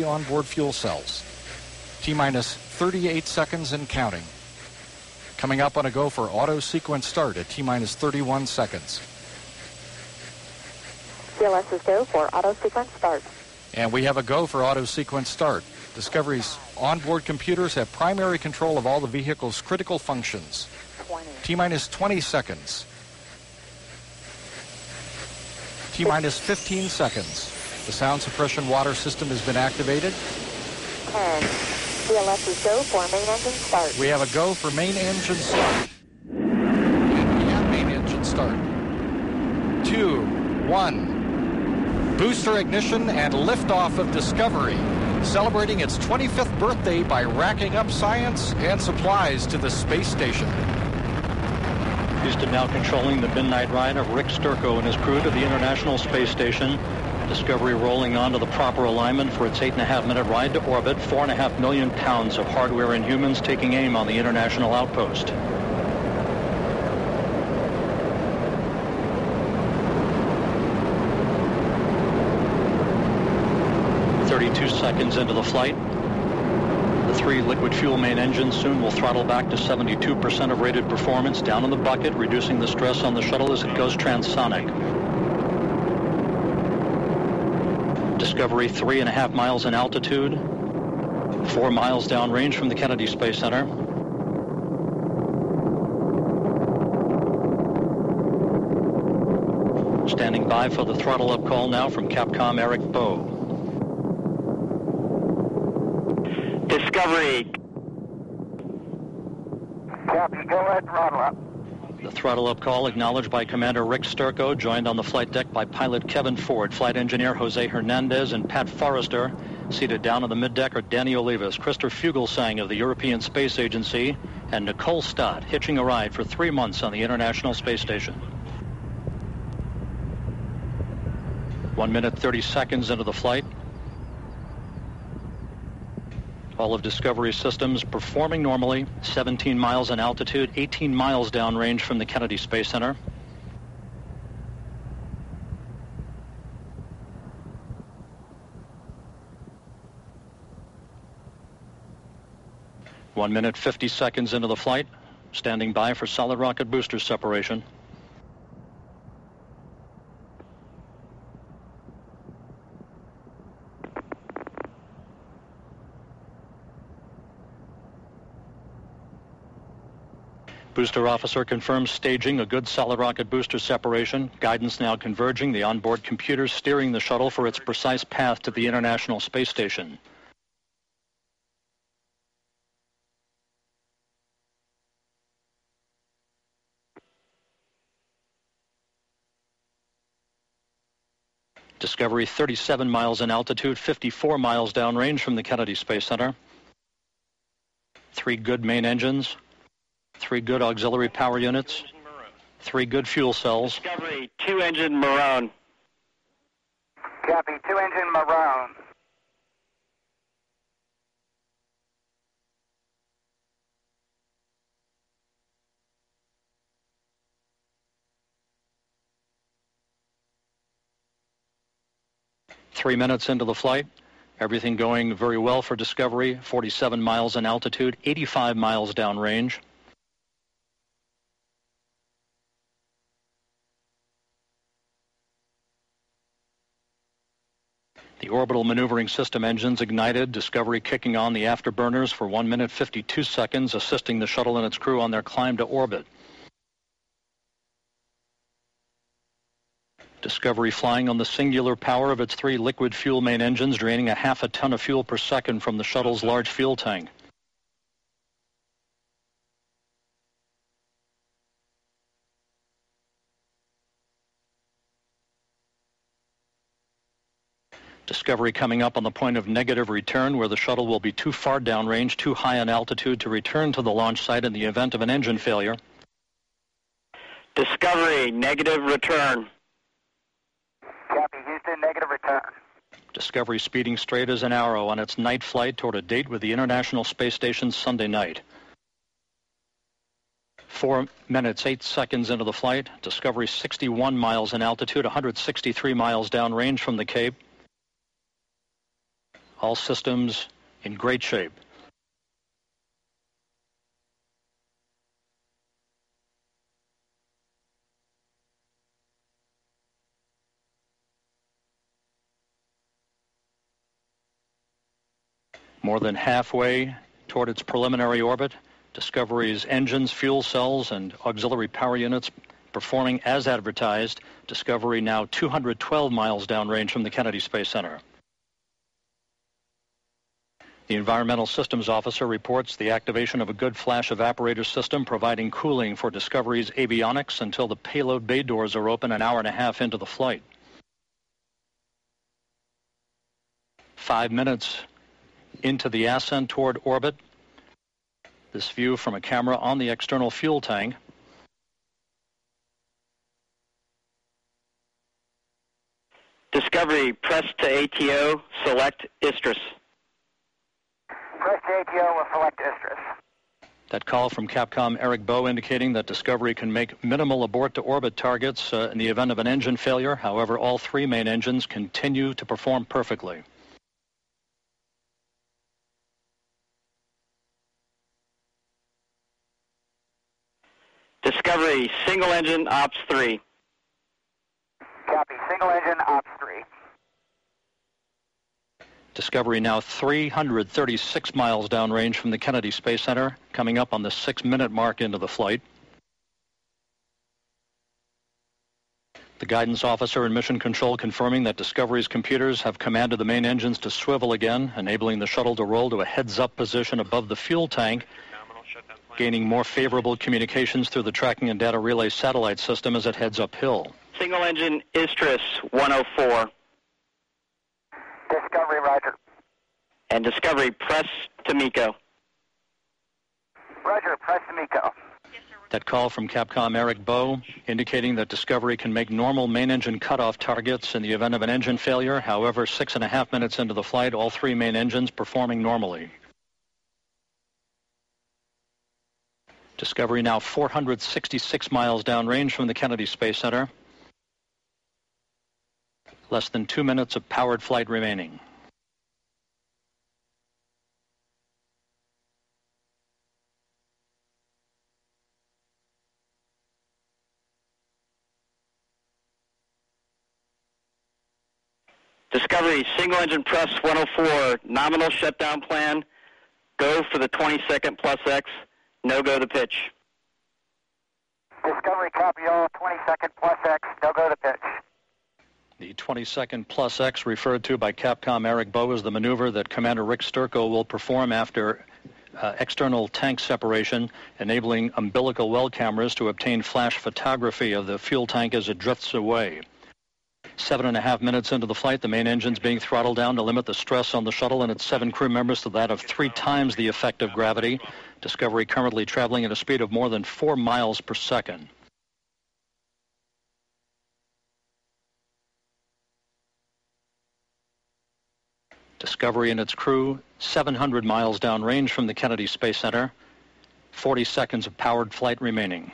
onboard fuel cells. T-minus 38 seconds and counting. Coming up on a go for auto sequence start at T-minus 31 seconds. CLS is go for auto sequence start. And we have a go for auto sequence start. Discovery's onboard computers have primary control of all the vehicle's critical functions. 20. T-minus 20 seconds. T-minus 15 seconds. The sound suppression water system has been activated. 10. CLS is go for main engine start. We have a go for main engine start. And we have main engine start. 2, 1. Booster ignition and liftoff of Discovery, celebrating its 25th birthday by racking up science and supplies to the space station. Houston now controlling the midnight ride of Rick Sturckow and his crew to the International Space Station. Discovery rolling onto the proper alignment for its 8.5-minute ride to orbit. 4.5 million pounds of hardware and humans taking aim on the International Outpost. Seconds into the flight. The 3 liquid fuel main engines soon will throttle back to 72% of rated performance down in the bucket, reducing the stress on the shuttle as it goes transonic. Discovery 3.5 miles in altitude, 4 miles downrange from the Kennedy Space Center. Standing by for the throttle up call now from Capcom Eric Bowe. Discovery. Copy, go ahead, throttle up. The throttle up call acknowledged by Commander Rick Sturckow, joined on the flight deck by pilot Kevin Ford, flight engineer Jose Hernandez, and Pat Forrester. Seated down on the middeck are Danny Olivas, Christopher Fugelsang of the European Space Agency, and Nicole Stott, hitching a ride for 3 months on the International Space Station. 1 minute, 30 seconds into the flight. All of Discovery's systems performing normally. 17 miles in altitude, 18 miles downrange from the Kennedy Space Center. One minute, 50 seconds into the flight. Standing by for solid rocket booster separation. Booster officer confirms staging a good solid rocket booster separation. Guidance now converging. The onboard computers steering the shuttle for its precise path to the International Space Station. Discovery 37 miles in altitude, 54 miles downrange from the Kennedy Space Center. 3 good main engines. 3 good auxiliary power units, 3 good fuel cells. Discovery, 2-engine Maroon. Copy, 2-engine Maroon. Three minutes into the flight. Everything going very well for Discovery. 47 miles in altitude, 85 miles downrange. The orbital maneuvering system engines ignited, Discovery kicking on the afterburners for 1 minute 52 seconds, assisting the shuttle and its crew on their climb to orbit. Discovery flying on the singular power of its 3 liquid fuel main engines, draining 0.5 ton of fuel per second from the shuttle's large fuel tank. Discovery coming up on the point of negative return, where the shuttle will be too far downrange, too high in altitude to return to the launch site in the event of an engine failure. Discovery, negative return. Copy, Houston, negative return. Discovery speeding straight as an arrow on its night flight toward a date with the International Space Station Sunday night. 4 minutes, 8 seconds into the flight. Discovery 61 miles in altitude, 163 miles downrange from the Cape. All systems in great shape. More than halfway toward its preliminary orbit, Discovery's engines, fuel cells, and auxiliary power units performing as advertised. Discovery now 212 miles downrange from the Kennedy Space Center. The Environmental Systems Officer reports the activation of a good flash evaporator system providing cooling for Discovery's avionics until the payload bay doors are open an hour and a half into the flight. 5 minutes into the ascent toward orbit. This view from a camera on the external fuel tank. Discovery, press to ATO, select ISTRIS. Press to ATO will select ISTRIS. That call from Capcom Eric Bowe indicating that Discovery can make minimal abort-to-orbit targets in the event of an engine failure. However, all three main engines continue to perform perfectly. Discovery, single engine, Ops 3. Copy, single engine, Ops 3. Discovery now 336 miles downrange from the Kennedy Space Center, coming up on the 6-minute mark into the flight. The guidance officer and mission control confirming that Discovery's computers have commanded the main engines to swivel again, enabling the shuttle to roll to a heads-up position above the fuel tank, gaining more favorable communications through the tracking and data relay satellite system as it heads uphill. Single engine ISTRIS 104. Discovery, roger. And Discovery, press to MECO. Roger, press to MECO. That call from Capcom Eric Bowe indicating that Discovery can make normal main engine cutoff targets in the event of an engine failure. However, 6.5 minutes into the flight, all three main engines performing normally. Discovery now 466 miles downrange from the Kennedy Space Center. Less than 2 minutes of powered flight remaining. Discovery, single engine press 104, nominal shutdown plan, go for the 20-second plus X, no go to pitch. Discovery, copy all, 20-second plus X, no go to pitch. The 20-second plus X referred to by Capcom Eric Bowe is the maneuver that Commander Rick Sturckow will perform after external tank separation, enabling umbilical well cameras to obtain flash photography of the fuel tank as it drifts away. 7.5 minutes into the flight, the main engine's being throttled down to limit the stress on the shuttle and its 7 crew members to that of 3 times the effect of gravity. Discovery currently traveling at a speed of more than 4 miles per second. Discovery and its crew 700 miles downrange from the Kennedy Space Center. 40 seconds of powered flight remaining.